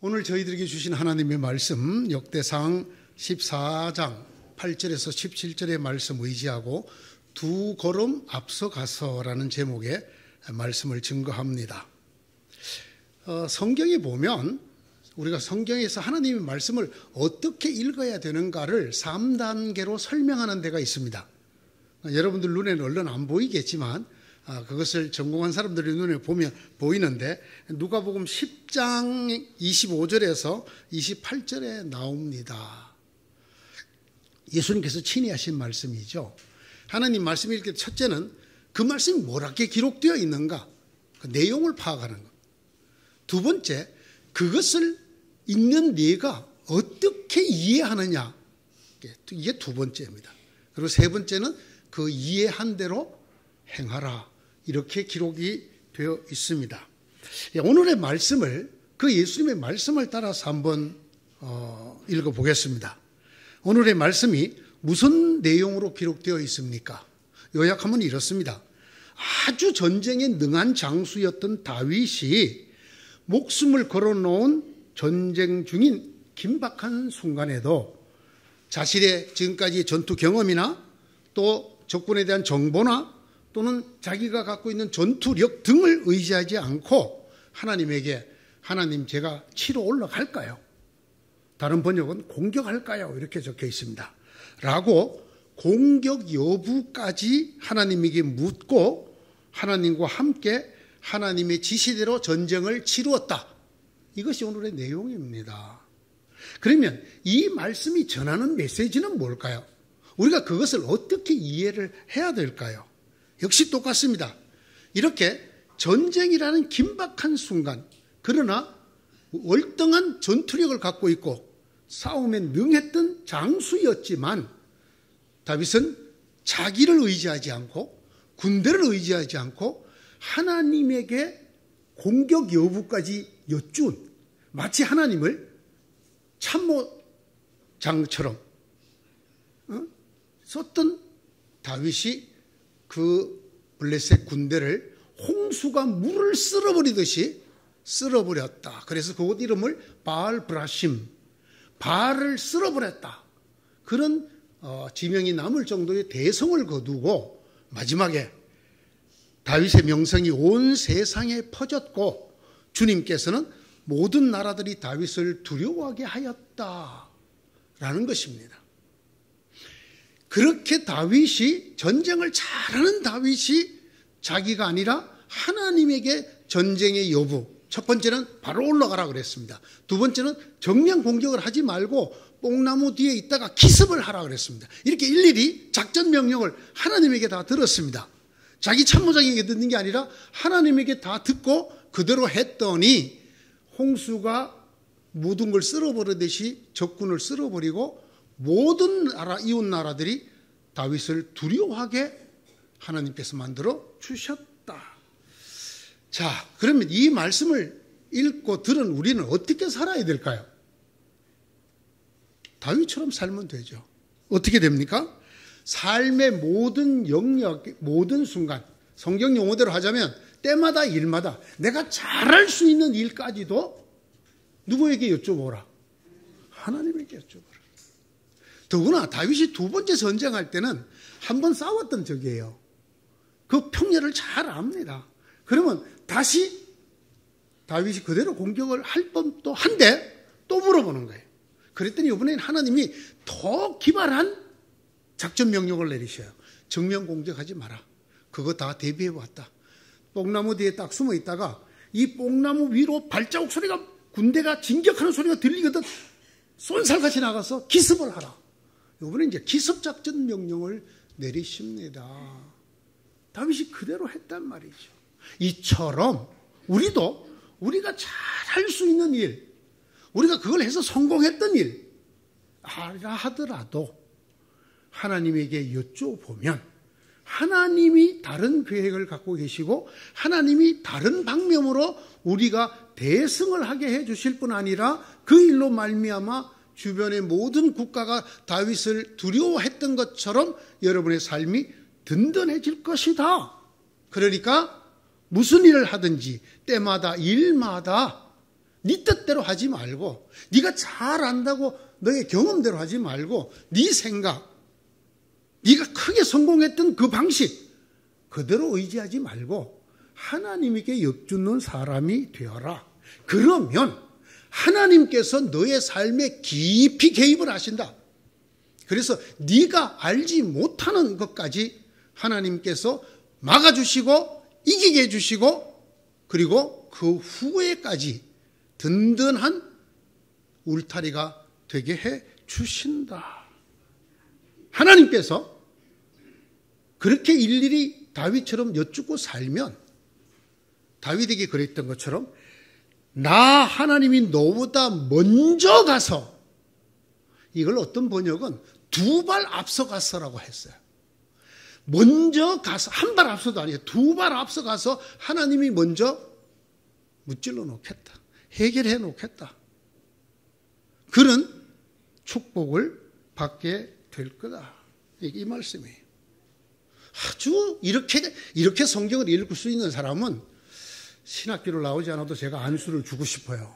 오늘 저희들에게 주신 하나님의 말씀 역대상 14장 8절에서 17절의 말씀 의지하고 두 걸음 앞서가서라는 제목의 말씀을 증거합니다. 성경에 보면 우리가 성경에서 하나님의 말씀을 어떻게 읽어야 되는가를 3단계로 설명하는 데가 있습니다. 여러분들 눈에는 얼른 안 보이겠지만 그것을 전공한 사람들의 눈에 보면 보이는데 누가복음 10장 25절에서 28절에 나옵니다. 예수님께서 친히 하신 말씀이죠. 하나님 말씀 읽을 때 첫째는 그 말씀이 뭐라게 기록되어 있는가, 그 내용을 파악하는 것. 두 번째, 그것을 읽는 네가 어떻게 이해하느냐, 이게 두 번째입니다. 그리고 세 번째는 그 이해한 대로 행하라, 이렇게 기록이 되어 있습니다. 오늘의 말씀을, 그 예수님의 말씀을 따라서 한번 읽어보겠습니다. 오늘의 말씀이 무슨 내용으로 기록되어 있습니까? 요약하면 이렇습니다. 아주 전쟁에 능한 장수였던 다윗이 목숨을 걸어놓은 전쟁 중인 긴박한 순간에도 자신의 지금까지 전투 경험이나 또 적군에 대한 정보나 또는 자기가 갖고 있는 전투력 등을 의지하지 않고 하나님에게, 하나님 제가 치러 올라갈까요? 다른 번역은 공격할까요? 이렇게 적혀 있습니다. 라고 공격 여부까지 하나님에게 묻고 하나님과 함께 하나님의 지시대로 전쟁을 치루었다. 이것이 오늘의 내용입니다. 그러면 이 말씀이 전하는 메시지는 뭘까요? 우리가 그것을 어떻게 이해를 해야 될까요? 역시 똑같습니다. 이렇게 전쟁이라는 긴박한 순간, 그러나 월등한 전투력을 갖고 있고 싸움에 능했던 장수였지만 다윗은 자기를 의지하지 않고 군대를 의지하지 않고 하나님에게 공격 여부까지 여쭌, 마치 하나님을 참모장처럼 썼던 다윗이 그 블레셋 군대를 홍수가 물을 쓸어버리듯이 쓸어버렸다. 그래서 그곳 이름을 바알 브라심, 바알을 쓸어버렸다. 그런 지명이 남을 정도의 대성을 거두고 마지막에 다윗의 명성이 온 세상에 퍼졌고 주님께서는 모든 나라들이 다윗을 두려워하게 하였다라는 것입니다. 그렇게 다윗이, 전쟁을 잘하는 다윗이 자기가 아니라 하나님에게 전쟁의 여부, 첫 번째는 바로 올라가라 그랬습니다. 두 번째는 정면 공격을 하지 말고 뽕나무 뒤에 있다가 기습을 하라 그랬습니다. 이렇게 일일이 작전 명령을 하나님에게 다 들었습니다. 자기 참모장에게 듣는 게 아니라 하나님에게 다 듣고 그대로 했더니 홍수가 모든 걸 쓸어버리듯이 적군을 쓸어버리고 모든 나라, 이웃 나라들이 다윗을 두려워하게 하나님께서 만들어 주셨다. 자, 그러면 이 말씀을 읽고 들은 우리는 어떻게 살아야 될까요? 다윗처럼 살면 되죠. 어떻게 됩니까? 삶의 모든 영역, 모든 순간, 성경 용어대로 하자면 때마다 일마다 내가 잘할 수 있는 일까지도 누구에게 여쭤보라? 하나님에게 여쭤보라. 더구나 다윗이 두 번째 전쟁할 때는 한 번 싸웠던 적이에요. 그 평례를 잘 압니다. 그러면 다시 다윗이 그대로 공격을 할 법도 한데 또 물어보는 거예요. 그랬더니 이번에는 하나님이 더 기발한 작전 명령을 내리셔요. 정면 공격하지 마라. 그거 다 대비해 왔다. 뽕나무 뒤에 딱 숨어 있다가 이 뽕나무 위로 발자국 소리가, 군대가 진격하는 소리가 들리거든 쏜살같이 나가서 기습을 하라. 이번에 이제 기습작전 명령을 내리십니다. 다윗이 그대로 했단 말이죠. 이처럼 우리도 우리가 잘할 수 있는 일, 우리가 그걸 해서 성공했던 일 알아 하더라도 하나님에게 여쭤보면 하나님이 다른 계획을 갖고 계시고 하나님이 다른 방면으로 우리가 대승을 하게 해 주실 뿐 아니라 그 일로 말미암아 주변의 모든 국가가 다윗을 두려워했던 것처럼 여러분의 삶이 든든해질 것이다. 그러니까 무슨 일을 하든지 때마다 일마다 네 뜻대로 하지 말고, 네가 잘 안다고 너의 경험대로 하지 말고, 네 생각, 네가 크게 성공했던 그 방식 그대로 의지하지 말고 하나님께 엿주는 사람이 되어라. 그러면 하나님께서 너의 삶에 깊이 개입을 하신다. 그래서 네가 알지 못하는 것까지 하나님께서 막아주시고 이기게 해주시고, 그리고 그 후에까지 든든한 울타리가 되게 해 주신다. 하나님께서 그렇게 일일이 다윗처럼 여쭙고 살면 다윗에게 그랬던 것처럼 나 하나님이 너보다 먼저 가서, 이걸 어떤 번역은 두 발 앞서 갔어라고 했어요. 먼저 가서, 한 발 앞서도 아니에요. 두 발 앞서 가서 하나님이 먼저 무찔러 놓겠다. 해결해 놓겠다. 그런 축복을 받게 될 거다. 이 말씀이에요. 아주 이렇게 성경을 읽을 수 있는 사람은 신학교를 나오지 않아도 제가 안수를 주고 싶어요.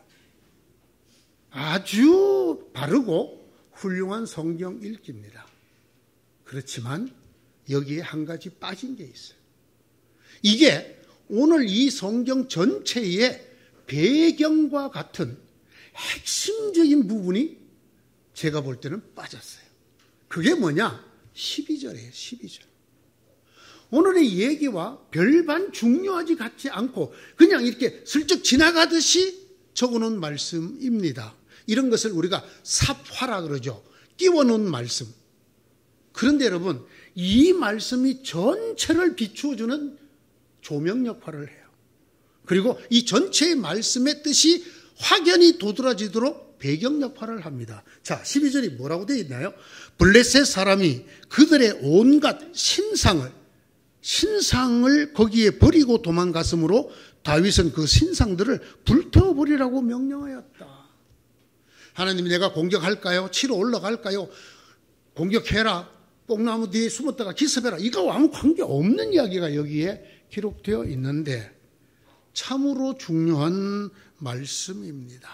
아주 바르고 훌륭한 성경 읽기입니다. 그렇지만 여기에 한 가지 빠진 게 있어요. 이게 오늘 이 성경 전체의 배경과 같은 핵심적인 부분이 제가 볼 때는 빠졌어요. 그게 뭐냐? 12절이에요. 12절. 오늘의 얘기와 별반 중요하지 같지 않고 그냥 이렇게 슬쩍 지나가듯이 적어놓은 말씀입니다. 이런 것을 우리가 삽화라 그러죠. 끼워놓은 말씀. 그런데 여러분, 이 말씀이 전체를 비추어주는 조명 역할을 해요. 그리고 이 전체의 말씀의 뜻이 확연히 도드라지도록 배경 역할을 합니다. 자, 12절이 뭐라고 되어 있나요? 블레셋 사람이 그들의 온갖 신상을 거기에 버리고 도망갔으므로 다윗은 그 신상들을 불태워버리라고 명령하였다. 하나님이 내가 공격할까요? 치러 올라갈까요? 공격해라. 뽕나무 뒤에 숨었다가 기습해라. 이거와 아무 관계없는 이야기가 여기에 기록되어 있는데 참으로 중요한 말씀입니다.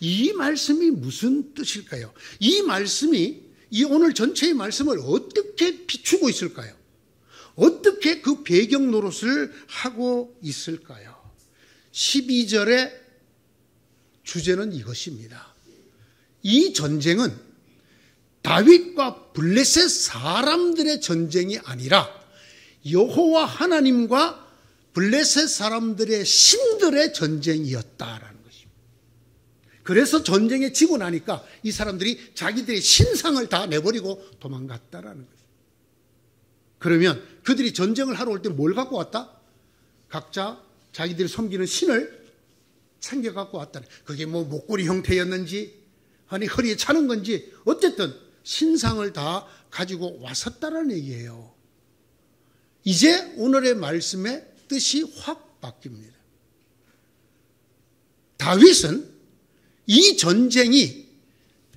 이 말씀이 무슨 뜻일까요? 이 말씀이 이 오늘 전체의 말씀을 어떻게 비추고 있을까요? 어떻게 그 배경 노릇을 하고 있을까요? 12절의 주제는 이것입니다. 이 전쟁은 다윗과 블레셋 사람들의 전쟁이 아니라 여호와 하나님과 블레셋 사람들의 신들의 전쟁이었다라는 것입니다. 그래서 전쟁에 지고 나니까 이 사람들이 자기들의 신상을 다 내버리고 도망갔다라는 것입니다. 그러면 그들이 전쟁을 하러 올 때 뭘 갖고 왔다? 각자 자기들이 섬기는 신을 챙겨 갖고 왔다. 그게 뭐 목걸이 형태였는지 아니 허리에 차는 건지 어쨌든 신상을 다 가지고 왔었다라는 얘기예요. 이제 오늘의 말씀의 뜻이 확 바뀝니다. 다윗은 이 전쟁이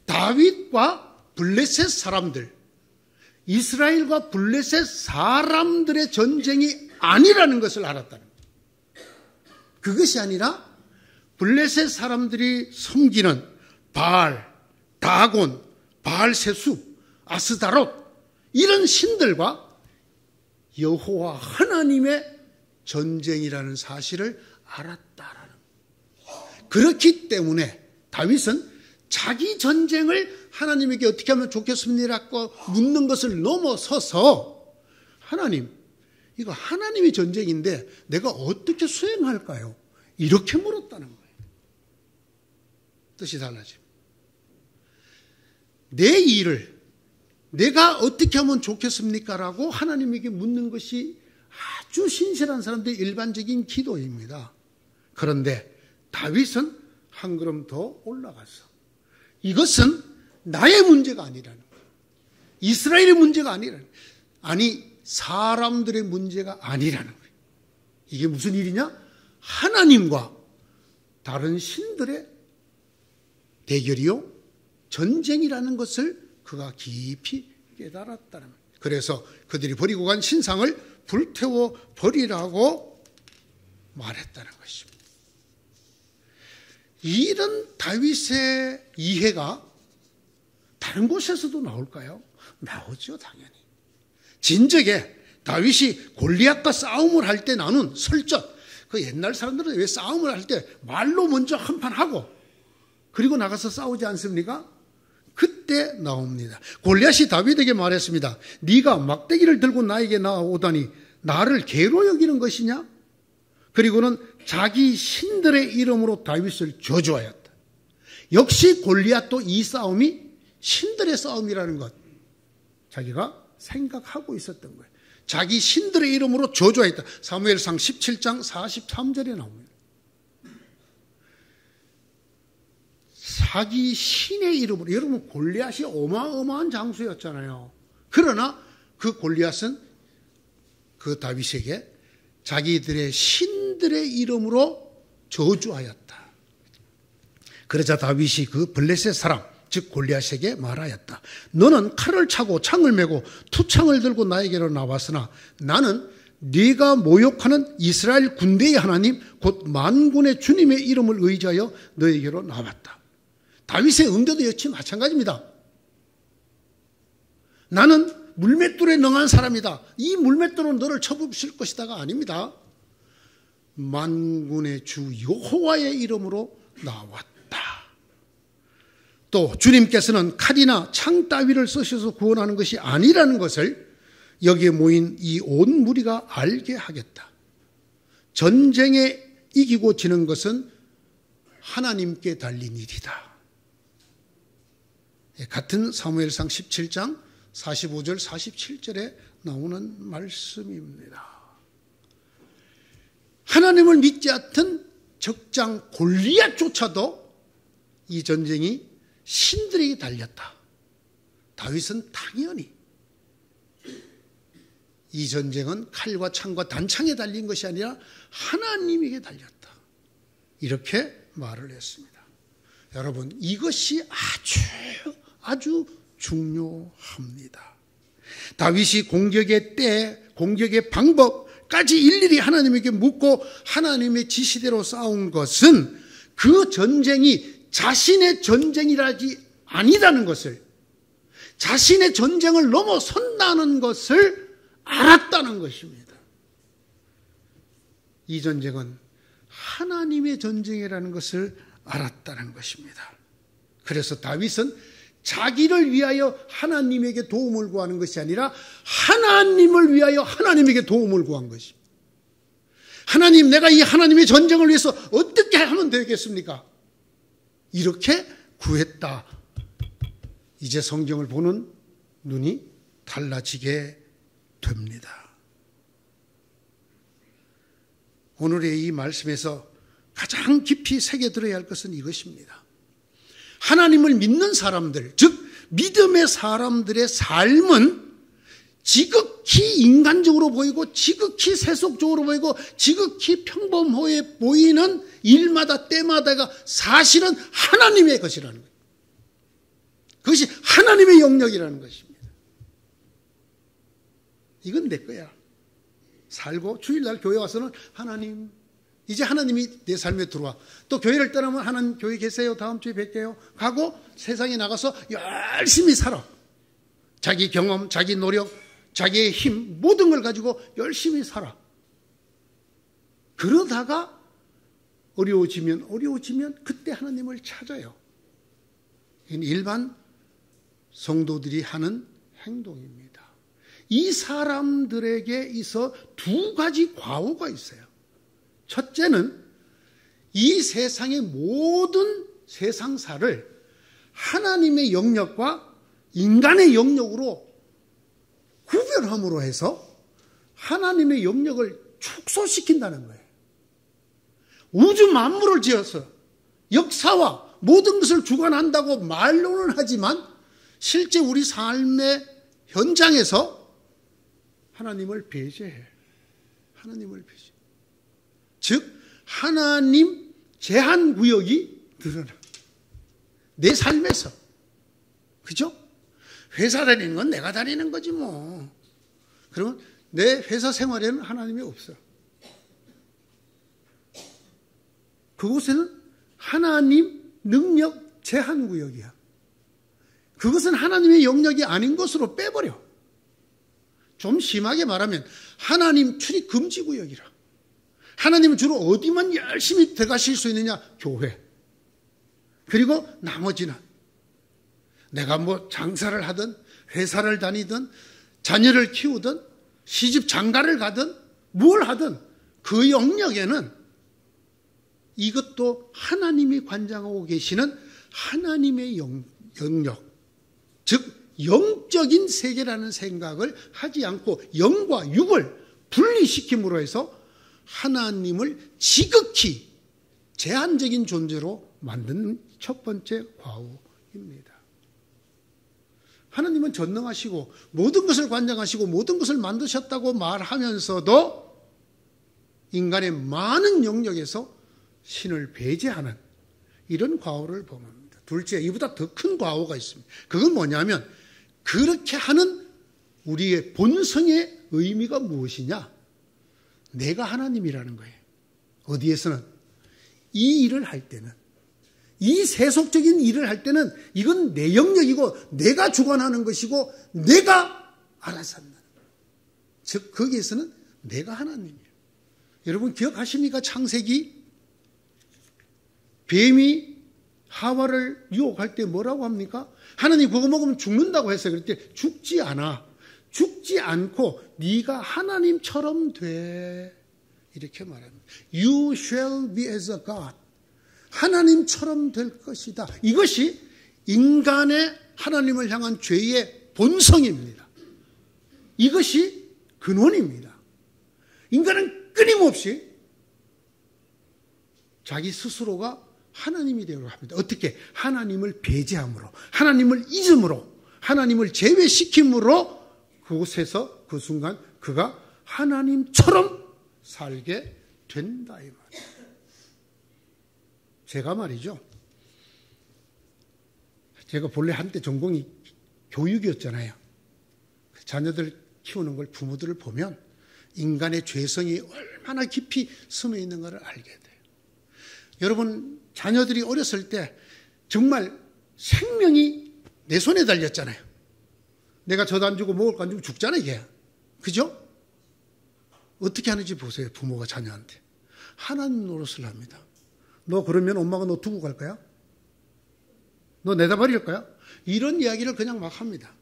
다윗과 블레셋 사람들, 이스라엘과 블레셋 사람들의 전쟁이 아니라는 것을 알았다는 거예요. 그것이 아니라 블레셋 사람들이 섬기는 바알, 다곤, 바알세수, 아스다롯 이런 신들과 여호와 하나님의 전쟁이라는 사실을 알았다라는 거예요. 그렇기 때문에 다윗은 자기 전쟁을 하나님에게 어떻게 하면 좋겠습니다라고 묻는 것을 넘어서서 하나님, 이거 하나님의 전쟁인데 내가 어떻게 수행할까요? 이렇게 물었다는 거예요. 뜻이 달라집니다. 내 일을 내가 어떻게 하면 좋겠습니까? 라고 하나님에게 묻는 것이 아주 신실한 사람들의 일반적인 기도입니다. 그런데 다윗은 한 걸음 더 올라가서 이것은 나의 문제가 아니라는 거예요. 이스라엘의 문제가 아니라는 거예요. 아니 사람들의 문제가 아니라는 거예요. 이게 무슨 일이냐? 하나님과 다른 신들의 대결이요 전쟁이라는 것을 그가 깊이 깨달았다는 거예요. 그래서 그들이 버리고 간 신상을 불태워 버리라고 말했다는 것입니다. 이런 다윗의 이해가 다른 곳에서도 나올까요? 나오죠, 당연히. 진즉에 다윗이 골리앗과 싸움을 할 때 나눈 설전, 그 옛날 사람들은 왜 싸움을 할 때 말로 먼저 한판 하고 그리고 나가서 싸우지 않습니까? 그때 나옵니다. 골리앗이 다윗에게 말했습니다. 네가 막대기를 들고 나에게 나오다니 나를 개로 여기는 것이냐? 그리고는 자기 신들의 이름으로 다윗을 저주하였다. 역시 골리앗도 이 싸움이 신들의 싸움이라는 것 자기가 생각하고 있었던 거예요. 자기 신들의 이름으로 저주하였다. 사무엘상 17장 43절에 나옵니다. 자기 신의 이름으로. 여러분, 골리앗이 어마어마한 장수였잖아요. 그러나 그 골리앗은 그 다윗에게 자기들의 신들의 이름으로 저주하였다. 그러자 다윗이 그 블레셋 사람 즉 골리앗에게 말하였다. 너는 칼을 차고 창을 메고 투창을 들고 나에게로 나왔으나 나는 네가 모욕하는 이스라엘 군대의 하나님 곧 만군의 주님의 이름을 의지하여 너에게로 나왔다. 다윗의 응대도 역시 마찬가지입니다. 나는 물맷돌에 능한 사람이다. 이 물맷돌은 너를 쳐부실 것이다가 아닙니다. 만군의 주 여호와의 이름으로 나왔다. 또 주님께서는 칼이나 창 따위를 쓰셔서 구원하는 것이 아니라는 것을 여기에 모인 이 온 무리가 알게 하겠다. 전쟁에 이기고 지는 것은 하나님께 달린 일이다. 같은 사무엘상 17장 45절 47절에 나오는 말씀입니다. 하나님을 믿지 않던 적장 골리앗조차도 이 전쟁이 신들에게 달렸다. 다윗은 당연히 이 전쟁은 칼과 창과 단창에 달린 것이 아니라 하나님에게 달렸다. 이렇게 말을 했습니다. 여러분, 이것이 아주 중요합니다. 다윗이 공격의 때, 공격의 방법까지 일일이 하나님에게 묻고 하나님의 지시대로 싸운 것은 그 전쟁이 자신의 전쟁이라지 아니라는 것을, 자신의 전쟁을 넘어선다는 것을 알았다는 것입니다. 이 전쟁은 하나님의 전쟁이라는 것을 알았다는 것입니다. 그래서 다윗은 자기를 위하여 하나님에게 도움을 구하는 것이 아니라 하나님을 위하여 하나님에게 도움을 구한 것입니다. 하나님, 내가 이 하나님의 전쟁을 위해서 어떻게 하면 되겠습니까? 이렇게 구했다. 이제 성경을 보는 눈이 달라지게 됩니다. 오늘의 이 말씀에서 가장 깊이 새겨들어야 할 것은 이것입니다. 하나님을 믿는 사람들, 즉 믿음의 사람들의 삶은 지극히 인간적으로 보이고 지극히 세속적으로 보이고 지극히 평범해 보이는 일마다 때마다가 사실은 하나님의 것이라는 거예요. 그것이 하나님의 영역이라는 것입니다. 이건 내 거야. 살고 주일날 교회 와서는 하나님, 이제 하나님이 내 삶에 들어와. 또 교회를 떠나면 하나님 교회 계세요, 다음 주에 뵐게요 가고 세상에 나가서 열심히 살아. 자기 경험, 자기 노력, 자기의 힘, 모든 걸 가지고 열심히 살아. 그러다가 어려워지면 그때 하나님을 찾아요. 이건 일반 성도들이 하는 행동입니다. 이 사람들에게 있어 두 가지 과오가 있어요. 첫째는 이 세상의 모든 세상사를 하나님의 영역과 인간의 영역으로 구별함으로 해서 하나님의 영역을 축소시킨다는 거예요. 우주 만물을 지어서 역사와 모든 것을 주관한다고 말로는 하지만 실제 우리 삶의 현장에서 하나님을 배제해. 하나님을 배제. 즉 하나님 제한 구역이 늘어나. 내 삶에서. 그죠? 회사 다니는 건 내가 다니는 거지 뭐. 그러면 내 회사 생활에는 하나님이 없어. 그곳에는 하나님 능력 제한구역이야. 그것은 하나님의 영역이 아닌 것으로 빼버려. 좀 심하게 말하면 하나님 출입 금지구역이라. 하나님은 주로 어디만 열심히 들어가실 수 있느냐? 교회. 그리고 나머지는 내가 뭐 장사를 하든 회사를 다니든 자녀를 키우든 시집 장가를 가든 뭘 하든 그 영역에는 이것도 하나님이 관장하고 계시는 하나님의 영역, 즉 영적인 세계라는 생각을 하지 않고 영과 육을 분리시킴으로 해서 하나님을 지극히 제한적인 존재로 만드는 첫 번째 과오입니다. 하나님은 전능하시고 모든 것을 관장하시고 모든 것을 만드셨다고 말하면서도 인간의 많은 영역에서 신을 배제하는 이런 과오를 범합니다. 둘째, 이보다 더 큰 과오가 있습니다. 그건 뭐냐면 그렇게 하는 우리의 본성의 의미가 무엇이냐? 내가 하나님이라는 거예요. 어디에서는 이 일을 할 때는, 이 세속적인 일을 할 때는 이건 내 영역이고 내가 주관하는 것이고 내가 알아서 한다는 거예요. 즉 거기에서는 내가 하나님이에요. 여러분 기억하십니까? 창세기 뱀이 하와를 유혹할 때 뭐라고 합니까? 하나님 그거 먹으면 죽는다고 했어요. 그럴 때 죽지 않아. 죽지 않고 네가 하나님처럼 돼. 이렇게 말합니다. You shall be as a God. 하나님처럼 될 것이다. 이것이 인간의 하나님을 향한 죄의 본성입니다. 이것이 근원입니다. 인간은 끊임없이 자기 스스로가 하나님이 되려고 합니다. 어떻게? 하나님을 배제함으로, 하나님을 잊음으로, 하나님을 제외시킴으로 그곳에서 그 순간 그가 하나님처럼 살게 된다 이 말이에요. 제가 말이죠. 제가 본래 한때 전공이 교육이었잖아요. 자녀들 키우는 걸 부모들을 보면 인간의 죄성이 얼마나 깊이 숨어 있는 것을 알게 돼요. 여러분 자녀들이 어렸을 때 정말 생명이 내 손에 달렸잖아요. 내가 젖 안 주고 먹을 거 안 주고 죽잖아요 이게. 그죠? 어떻게 하는지 보세요. 부모가 자녀한테. 하나님 노릇을 합니다. 너 그러면 엄마가 너 두고 갈 거야? 너 내다 버릴 거야? 이런 이야기를 그냥 막 합니다.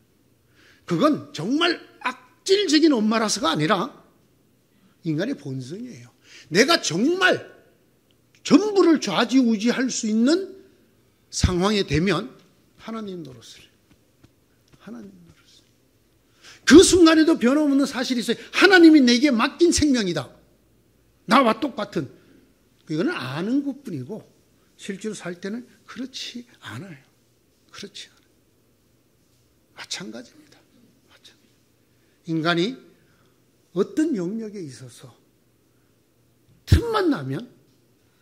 그건 정말 악질적인 엄마라서가 아니라 인간의 본성이에요. 내가 정말 전부를 좌지우지할 수 있는 상황에 되면 하나님 노릇을. 그 순간에도 변함없는 사실이 있어요. 하나님이 내게 맡긴 생명이다. 나와 똑같은. 이거는 아는 것뿐이고 실제로 살 때는 그렇지 않아요. 그렇지 않아요. 마찬가지입니다. 인간이 어떤 영역에 있어서 틈만 나면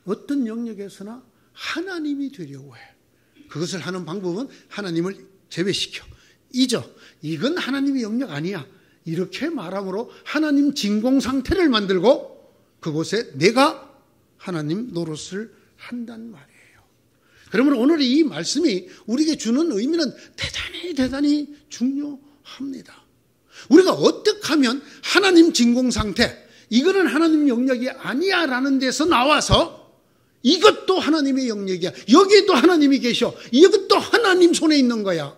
어떤 영역에서나 하나님이 되려고 해. 그것을 하는 방법은 하나님을 제외시켜. 잊어. 이건 하나님의 영역 아니야. 이렇게 말함으로 하나님 진공 상태를 만들고 그곳에 내가 하나님 노릇을 한단 말이에요. 그러므로 오늘 이 말씀이 우리에게 주는 의미는 대단히 중요합니다. 우리가 어떻게 하면 하나님 진공 상태, 이거는 하나님 영역이 아니야 라는 데서 나와서 이것도 하나님의 영역이야. 여기도 하나님이 계셔. 이것도 하나님 손에 있는 거야.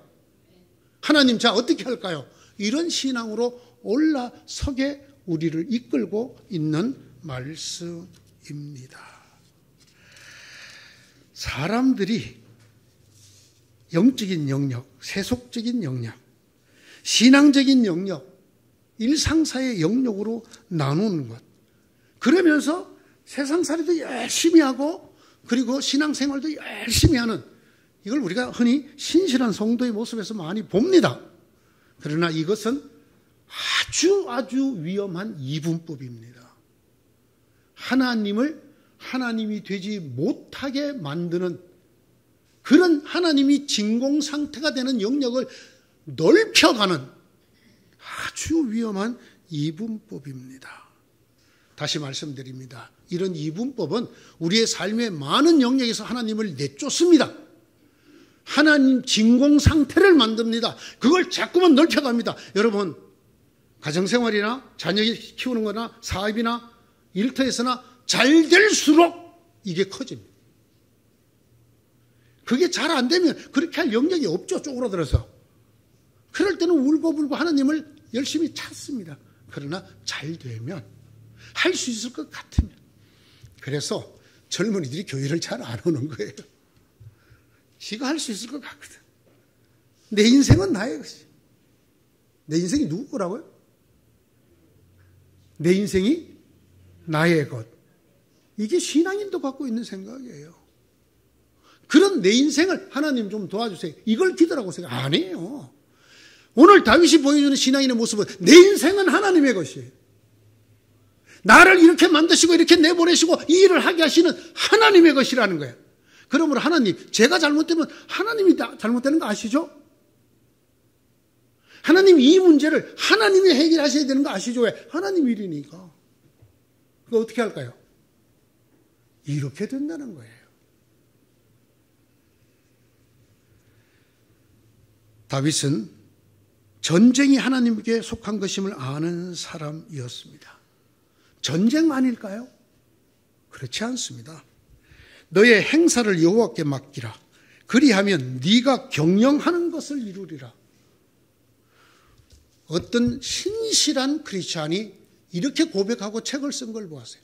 하나님 자 어떻게 할까요? 이런 신앙으로 올라서게 우리를 이끌고 있는 말씀입니다. 사람들이 영적인 영역, 세속적인 영역, 신앙적인 영역, 일상사의 영역으로 나누는 것. 그러면서 세상살이도 열심히 하고 그리고 신앙생활도 열심히 하는 이걸 우리가 흔히 신실한 성도의 모습에서 많이 봅니다. 그러나 이것은 아주 위험한 이분법입니다. 하나님이 되지 못하게 만드는 그런 하나님이 진공 상태가 되는 영역을 넓혀가는 아주 위험한 이분법입니다. 다시 말씀드립니다. 이런 이분법은 우리의 삶의 많은 영역에서 하나님을 내쫓습니다. 하나님 진공 상태를 만듭니다. 그걸 자꾸만 넓혀갑니다. 여러분, 가정생활이나 자녀 키우는 거나 사업이나 일터에서나 잘 될수록 이게 커집니다. 그게 잘 안 되면 그렇게 할 영역이 없죠. 쪼그라들어서. 그럴 때는 울고불고 하나님을 열심히 찾습니다. 그러나 잘 되면, 할 수 있을 것 같으면. 그래서 젊은이들이 교회를 잘 안 오는 거예요. 지가 할 수 있을 것 같거든. 내 인생은 나의 것이. 내 인생이 누구 거라고요? 내 인생이 나의 것. 이게 신앙인도 갖고 있는 생각이에요. 그런 내 인생을 하나님 좀 도와주세요. 이걸 기도라고 생각 안 해요. 오늘 다윗이 보여주는 신앙인의 모습은 내 인생은 하나님의 것이에요. 나를 이렇게 만드시고 이렇게 내보내시고 이 일을 하게 하시는 하나님의 것이라는 거예요. 그러므로 하나님, 제가 잘못되면 하나님이 잘못되는 거 아시죠? 하나님 이 문제를 하나님이 해결하셔야 되는 거 아시죠? 왜? 하나님 일이니까. 그거 어떻게 할까요? 이렇게 된다는 거예요. 다윗은 전쟁이 하나님께 속한 것임을 아는 사람이었습니다. 전쟁 아닐까요? 그렇지 않습니다. 너의 행사를 여호와께 맡기라. 그리하면 네가 경영하는 것을 이루리라. 어떤 신실한 크리스찬이 이렇게 고백하고 책을 쓴 걸 보았어요.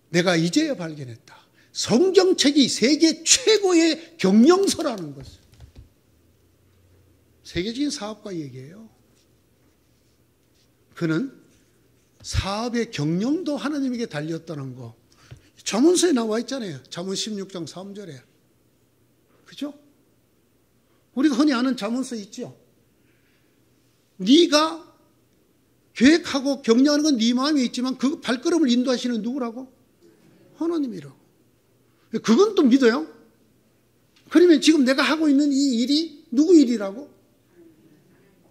내가 이제야 발견했다. 성경책이 세계 최고의 경영서라는 것을. 세계적인 사업가 얘기예요. 그는 사업의 경영도 하나님에게 달렸다는 거. 잠언서에 나와 있잖아요. 잠언 16장 3절에. 그죠? 우리가 흔히 아는 잠언서 있죠. 네가 계획하고 격려하는 건 네 마음에 있지만 그 발걸음을 인도하시는 누구라고? 하나님이라고. 그건 또 믿어요? 그러면 지금 내가 하고 있는 이 일이 누구 일이라고?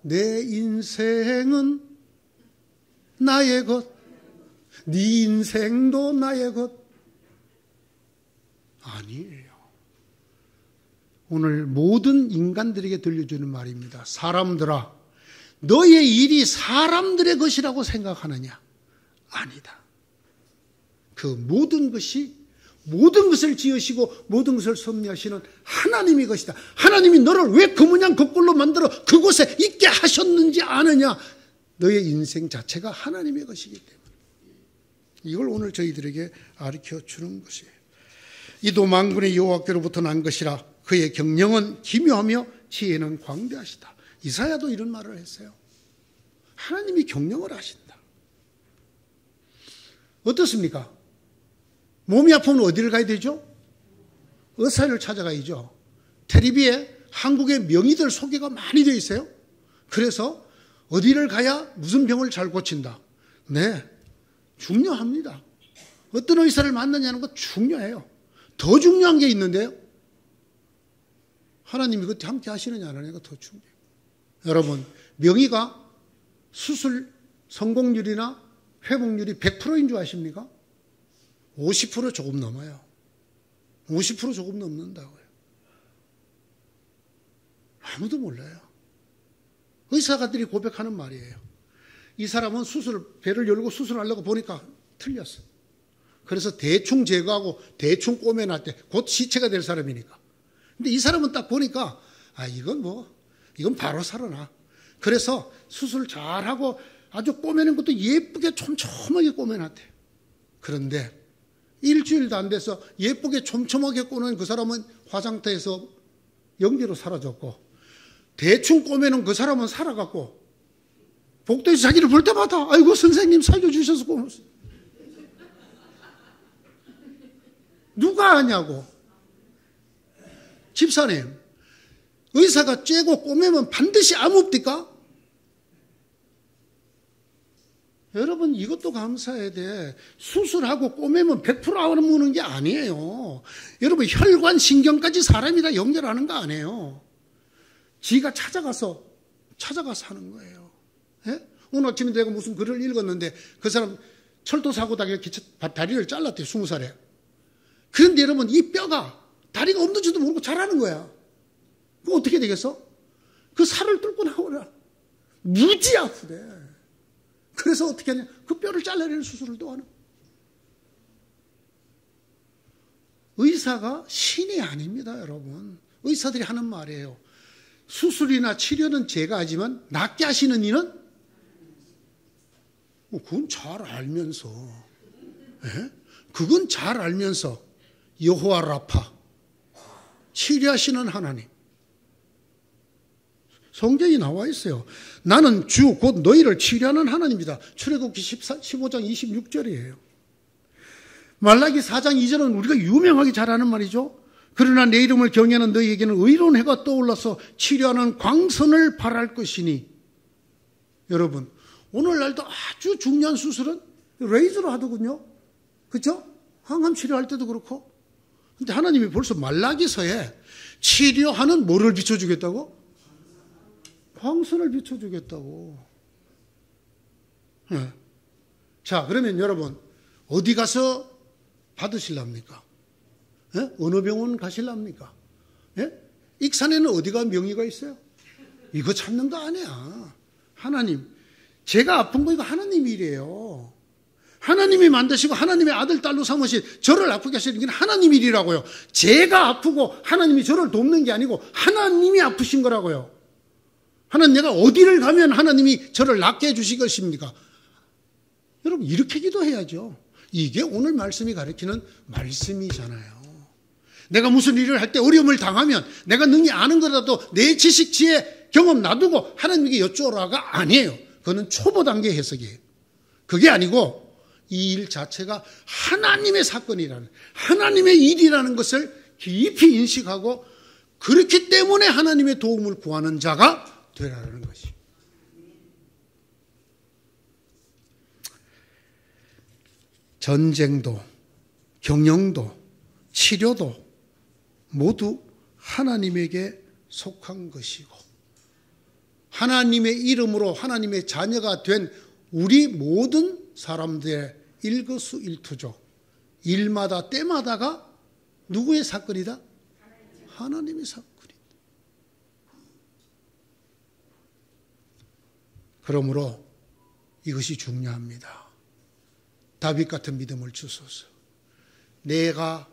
내 인생은 나의 것. 네 인생도 나의 것. 아니에요. 오늘 모든 인간들에게 들려주는 말입니다. 사람들아, 너의 일이 사람들의 것이라고 생각하느냐? 아니다. 그 모든 것을 지으시고 모든 것을 섭리하시는 하나님의 것이다. 하나님이 너를 왜 그 모양 그 꼴로 만들어 그곳에 있게 하셨는지 아느냐? 너의 인생 자체가 하나님의 것이기 때문에. 이걸 오늘 저희들에게 가르쳐 주는 것이에요. 이도 만군의 여호와께로부터 난 것이라. 그의 경영은 기묘하며 지혜는 광대하시다. 이사야도 이런 말을 했어요. 하나님이 경영을 하신다. 어떻습니까? 몸이 아프면 어디를 가야 되죠? 의사를 찾아가야죠. 텔레비에 한국의 명의들 소개가 많이 되어 있어요. 그래서 어디를 가야 무슨 병을 잘 고친다. 네, 중요합니다. 어떤 의사를 만나냐는 거 중요해요. 더 중요한 게 있는데요. 하나님이 그때 함께 하시느냐 안 하느냐가 더 중요해요. 여러분, 명의가 수술 성공률이나 회복률이 100%인 줄 아십니까? 50% 조금 넘어요. 50% 조금 넘는다고요. 아무도 몰라요. 의사가들이 고백하는 말이에요. 이 사람은 배를 열고 수술하려고 보니까 틀렸어. 그래서 대충 제거하고 대충 꼬매놨대. 곧 시체가 될 사람이니까. 근데 이 사람은 딱 보니까 이건 바로 살아나. 그래서 수술 잘하고 아주 꼬매는 것도 예쁘게 촘촘하게 꼬매놨대. 그런데 일주일도 안 돼서 예쁘게 촘촘하게 꼬는 그 사람은 화장터에서 연기로 사라졌고, 대충 꼬매는 그 사람은 살아갔고, 복도에서 자기를 볼 때마다 아이고 선생님 살려주셔서 고맙습니다. 누가 아냐고. 집사님, 의사가 쬐고 꼬매면 반드시 암옵니까? 여러분, 이것도 감사해야 돼. 수술하고 꼬매면 100% 암무는 게 아니에요. 여러분, 혈관, 신경까지 사람이 다 연결하는 거 아니에요. 지가 찾아가서 하는 거예요. 예? 오늘 아침에 내가 무슨 글을 읽었는데 그 사람 철도 사고 당해 다리를 잘랐대요. 20살에. 그런데 여러분 이 뼈가 다리가 없는지도 모르고 자라는 거야. 그럼 어떻게 되겠어? 그 살을 뚫고 나오라. 무지 아프대. 그래서 어떻게 하냐? 그 뼈를 잘라내는 수술을 또 하는. 의사가 신이 아닙니다, 여러분. 의사들이 하는 말이에요. 수술이나 치료는 제가 하지만 낫게 하시는 이는 그건 잘 알면서, 예? 그건 잘 알면서 여호와 라파, 치료하시는 하나님. 성경이 나와 있어요. 나는 주 곧 너희를 치료하는 하나님이다. 출애굽기 15장 26절이에요. 말라기 4장 2절은 우리가 유명하게 잘 아는 말이죠. 그러나 내 이름을 경외하는 너희에게는 의로운 해가 떠올라서 치료하는 광선을 발할 것이니. 여러분, 오늘날도 아주 중요한 수술은 레이저로 하더군요. 그렇죠? 항암 치료할 때도 그렇고. 근데 하나님이 벌써 말라기서에 치료하는 뭐를 비춰주겠다고? 광선을 비춰주겠다고. 네. 자, 그러면 여러분 어디 가서 받으실랍니까? 네? 어느 병원 가실랍니까? 네? 익산에는 어디가 명의가 있어요? 이거 찾는 거 아니야. 하나님, 제가 아픈 거 이거 하나님 일이에요. 하나님이 만드시고 하나님의 아들 딸로 삼으신 저를 아프게 하시는 게 하나님 일이라고요. 제가 아프고 하나님이 저를 돕는 게 아니고 하나님이 아프신 거라고요. 하나님, 내가 어디를 가면 하나님이 저를 낫게 해주실 것입니까? 여러분, 이렇게 기도해야죠. 이게 오늘 말씀이 가르치는 말씀이잖아요. 내가 무슨 일을 할 때 어려움을 당하면 내가 능히 아는 거라도 내 지식, 지혜, 경험 놔두고 하나님에게 여쭈어라가 아니에요. 그거는 초보 단계 해석이에요. 그게 아니고 이 일 자체가 하나님의 사건이라는, 하나님의 일이라는 것을 깊이 인식하고 그렇기 때문에 하나님의 도움을 구하는 자가 되라는 것이. 전쟁도, 경영도, 치료도 모두 하나님에게 속한 것이고, 하나님의 이름으로 하나님의 자녀가 된 우리 모든 사람들의 일거수일투족, 일마다 때마다가 누구의 사건이다? 하나님의 사건이다. 그러므로 이것이 중요합니다. 다윗 같은 믿음을 주소서. 내가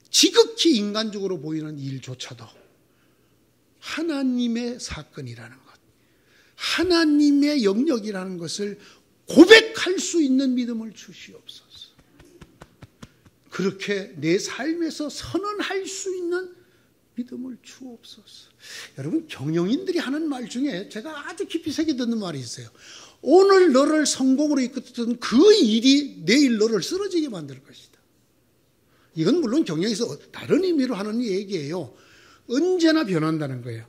지극히 인간적으로 보이는 일조차도 하나님의 사건이라는 것, 하나님의 영역이라는 것을 고백할 수 있는 믿음을 주시옵소서. 그렇게 내 삶에서 선언할 수 있는 믿음을 주옵소서. 여러분, 경영인들이 하는 말 중에 제가 아주 깊이 새겨 듣는 말이 있어요. 오늘 너를 성공으로 이끌었던 그 일이 내일 너를 쓰러지게 만들 것이다. 이건 물론 경영에서 다른 의미로 하는 얘기예요. 언제나 변한다는 거예요.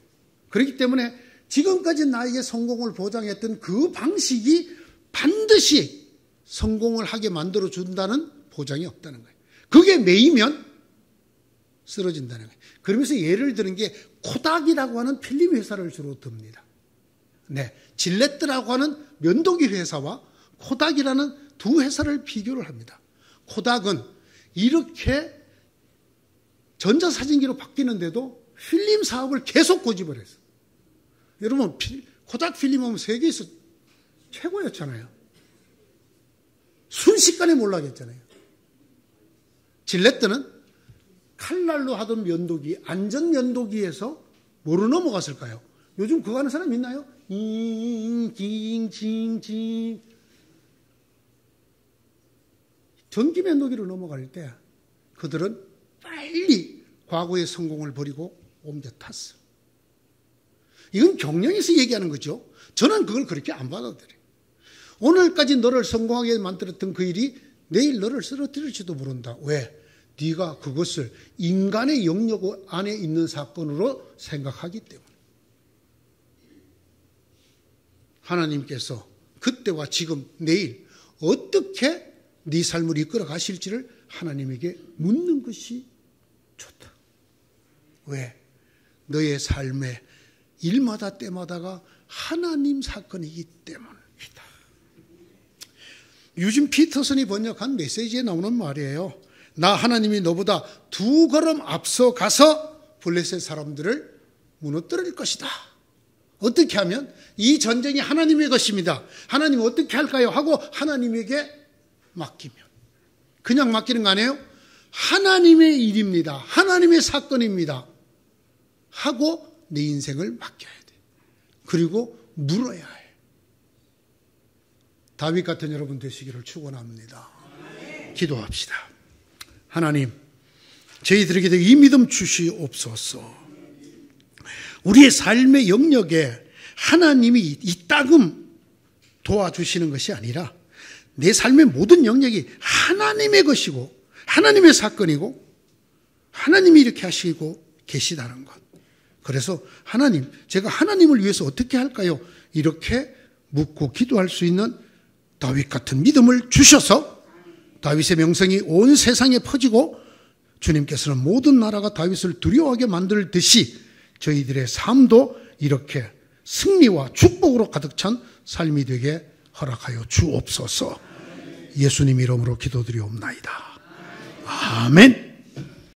그렇기 때문에 지금까지 나에게 성공을 보장했던 그 방식이 반드시 성공을 하게 만들어준다는 보장이 없다는 거예요. 그게 매이면 쓰러진다는 거예요. 그러면서 예를 드는 게 코닥이라고 하는 필름 회사를 주로 듭니다. 네, 질레트라고 하는 면도기 회사와 코닥이라는 두 회사를 비교를 합니다. 코닥은 이렇게 전자사진기로 바뀌는데도 필름 사업을 계속 고집을 했어요. 여러분, 코닥 필름은 세계에서 최고였잖아요. 순식간에 몰락했잖아요. 질레트는 칼날로 하던 면도기, 안전 면도기에서 뭐로 넘어갔을까요? 요즘 그거 하는 사람 있나요? 징징징징. 전기 면도기로 넘어갈 때 그들은 빨리 과거의 성공을 버리고 옮겨 탔어. 이건 경영에서 얘기하는 거죠. 저는 그걸 그렇게 안 받아들여요. 오늘까지 너를 성공하게 만들었던 그 일이 내일 너를 쓰러뜨릴지도 모른다. 왜? 네가 그것을 인간의 영역 안에 있는 사건으로 생각하기 때문에. 하나님께서 그때와 지금 내일 어떻게 네 삶을 이끌어 가실지를 하나님에게 묻는 것이 좋다. 왜? 너의 삶의 일마다 때마다가 하나님 사건이기 때문이다. 유진 피터슨이 번역한 메시지에 나오는 말이에요. 나 하나님이 너보다 2걸음 앞서 가서 블레셋 사람들을 무너뜨릴 것이다. 어떻게 하면? 이 전쟁이 하나님의 것입니다. 하나님 어떻게 할까요? 하고 하나님에게 맡기면. 그냥 맡기는 거 아니에요? 하나님의 일입니다. 하나님의 사건입니다. 하고 내 인생을 맡겨야 돼. 그리고 물어야 해. 다윗 같은 여러분 되시기를 축원합니다. 기도합시다. 하나님, 저희들에게도 이 믿음 주시옵소서. 우리의 삶의 영역에 하나님이 이따금 도와주시는 것이 아니라 내 삶의 모든 영역이 하나님의 것이고 하나님의 사건이고 하나님이 이렇게 하시고 계시다는 것. 그래서 하나님, 제가 하나님을 위해서 어떻게 할까요? 이렇게 묻고 기도할 수 있는 다윗 같은 믿음을 주셔서 다윗의 명성이 온 세상에 퍼지고 주님께서는 모든 나라가 다윗을 두려워하게 만들듯이 저희들의 삶도 이렇게 승리와 축복으로 가득 찬 삶이 되게 허락하여 주옵소서. 예수님 이름으로 기도드리옵나이다. 아멘.